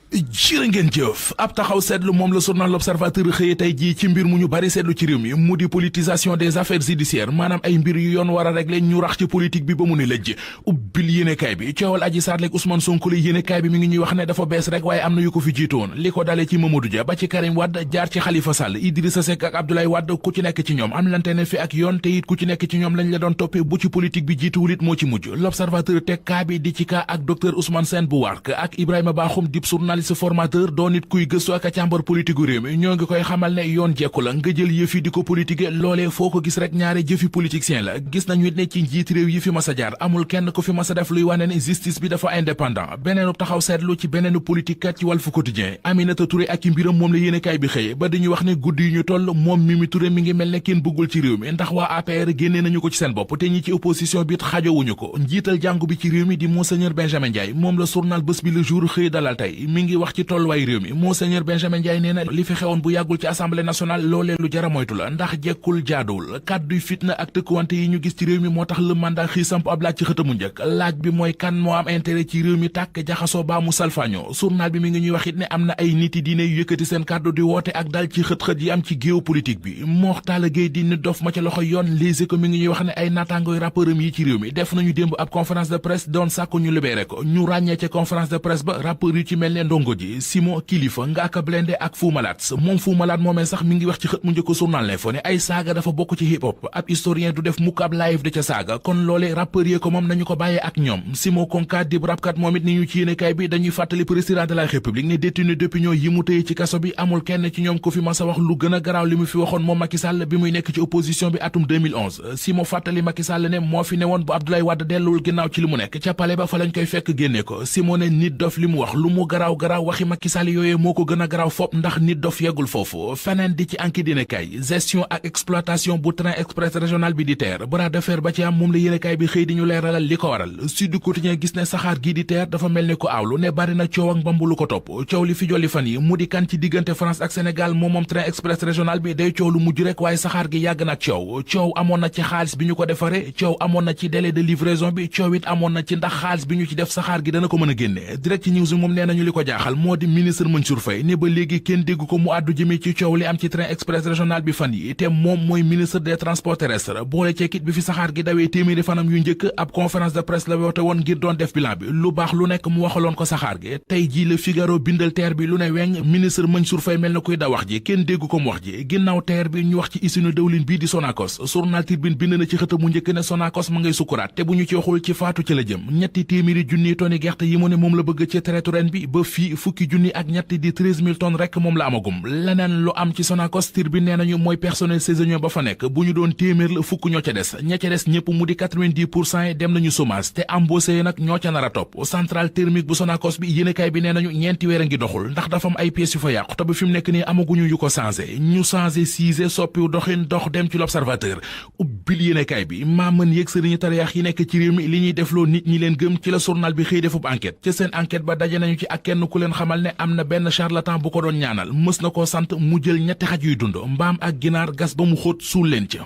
jërë ngeen jëf ab taxaw seetlu moom la journal L'Observateur xëye tey jii ci mbir mu ñu bari seetlu ci réew mi mu di politisation des affaires judiciaires maanaam ay mbir yu yoon war a régler ñu rax ci politique bi ba mu ne lëjj ubbil yéenekaay bi coowal Adji Sarr ak Ousmane Sonko la yéenekaay bi mi ngi ñuy wax ne dafa bees rek waaye am na yu ko fi jiitoon li ko dalee ci Mamadou Dia ba ci Karim Wade jaar ci Khalifa Sall Idrissa Seck ak Abdoulaye Wade ku ci nekk ci ñoom am lante ne fi ak yoon te it ku ci nekk ci ñoom lañ la doon toppee bu ci politique bi jiituwul it moo ci mujj L'Observateur teg kaa bi di ci kaa ak docteur Ousmane Sène bu Wark ak Ibrahima Bakhoum dib journaliste formateur doon nit kuy gëstu ak a càmbar politique gu réew mi ñoo ngi koy xamal ne yoon jekku la nga jël yëf yi di ko politique loolee foo ko gis rek ñaare jëfi politicien la gis nañu it ne ci njiit réew yi fi mas a jaar amul kenn ko fi mas a def luy wane ne justice bi dafa indépendant beneenu taxaw seetlu ci beneenu politique kat ci Walf Quotidien Aminata Touré ak ci mbiram moom la yéenekaay bi xëye ba dañuy wax ne guddi yu ñu toll moom Mimi Touré mi ngi mel ne kenn bëggul ci réew mi ndax waa APR génnee nañu ko ci seen bopp te ñi ci opposition bi it xajowuñu ko njiital jàngu bi ci réew mi di Monseigneur Benjamin Ndiaye moom la journal Bës Bi Le Jour xëy dalal tey mi ngi wax ci tolluwaay réew mi Monseigneur Benjamin Ndiaye nee na li fi xewoon bu yàggul ci assemblée nationale loolee lu jara moytu la ndax jekkul jaaduwul kàdduy fitna ak tëkkuwante yi ñu gis ci réew mi moo tax le mandat xii samp ab laaj ci xëtamu njëkk laaj bi mooy kan moo am intérêt ci réew mi tàkk jaxasoo baa mu salfaañoo journal bi mi ngi ñuy wax it ne am na ay nit yi diine yu yëkkati seen kàddu di woote ak dal ci xët-xët yi am ci géopolitique bi Mor Talla Gueye di nit dof ma ca loxo yoon Les Échos mi ngi ñuy wax ne ay naataangooy rappeuram yi ci réew mi def nañu démb ab conférence de presse doon sàkku ñu libéré ko ñu ràññee ca conférence de presse ba rappeur yu ci mel ne Ndongo Ji Simon Kilifa Ngaaka Blindé ak Fou Malade moom Fou Malade moomee sax mi ngi wax ci xët mu njëkk journal L'Info ne ay saaga dafa bokk ci hip hop ab historien du def mukk ab live de ca saaga kon loole rappeur yee ko moom nañu ko bàyyee ak ñoom Simon Konka dib rapkat moom it ni ñu ci yéenekaay bi dañuy fàttali président de la république ne détenu d'opinion yi mu tëye ci kaso bi amul kenn ci ñoom ko fi mas a wax lu gën a garaaw li mu fi waxoon moom Macky Sall bi muy nekk ci opposition bi atum 2011 Simon fàttali Macky Sall ne moo fi ne woon bu Abdoulaye Wade delluwul ginnaaw ci li mu nekk ca palais ba fa lañ koy fekk génne ko Simon ne nit dof li mu wax lu mu garaaw garaaw waxi Macky Sall yooyee moo ko gën a garaaw fop ndax nit dof yeggul foofu feneen di ci enquête yéenekaay gestion ak exploitation bu train express régional bi di TER bras de fer ba ci am moom la yéenekaay bi xëy di ñu leeralal li ko waral Sud Quotidien gis ne saxaar gii di TER dafa mel ni ko aawlu ne bari na coow ak mbambu lu ko topp coow li fi jolli fan yi mu di kan ci diggante France ak Sénégal moom train express régional bi day coow lu mujj rek waaye saxaar gi yàgg na coow amoon na ci xaalis bi ñu ko defare coow amoon na ci délai de livraison bi coow it amoon na ci ndax xaalis bi ñu ci def saxaar gi dana ko mën a génne Direct News moom nee nañu li ko jaaxal moo di ministre Mansour Faye ne ba léegi kenn dégg ko mu àddu jëmee ci coow li am ci train express régional bi fan yi te moom mooy ministre des transports terrestres boole ceekit bi fi saxaar gi dawee téeméeri fanam yu njëkk ab conférence de presse la woote woon ngir doon def bilan bi lu baax lu nekk mu waxaloon ko saxaar gi tey jii Le Figaro bindal TER bi lu ne weng ministre Mansour Faye mel na kuy da wax ji kenn dégg ko mu wax ji ginnaaw TER bi ñu wax ci usine dawlin bii di Sonacos journal Tribune bind na ci xëtam mu njëkk ne Sonacos ma ngay sukkuraat te bu ñu ci waxul ci faatu ci la jëm ñetti téeméeri junniy tonni gerte yi mu ne moom la bëgg ci traite ren bi ba fii fukki junni ak ñetti di 13 000 tonnes rek moom la amagum leneen lu am ci Sonacos Tribune nee nañu mooy personnel saisonnier ba fa nekk bu ñu doon téeméer la fukk ñoo ca des ña ca des ñëpp mu di 90% yi dem nañu chômage te embauché yi nag ñoo ca nar a topp centrale thermique bu Sonacos bi yéenekaay bi nee nañu ñeenti weer a ngi doxul ndax dafa am ay pièces yu fa yàqu te ba fi mu nekk nii amaguñu yu ko changé ñu changé siise soppiwu doxin dox dem ci L'Observateur ubbil yéenekaay bi maa mën yëg sëriñu tariyaax yi nekk ci réew mi li ñuy defloo nit ñi leen gëm ci la journal bi xëy defub enquête ca seen enquête ba daje nañu ci ak kenn ku leen xamal ne am na benn charlatan bu ko doon ñaanal mës na koo sant mu jël ñetti xaj yuy dund mbaam ak ginaar gas ba mu xóot suul leen ca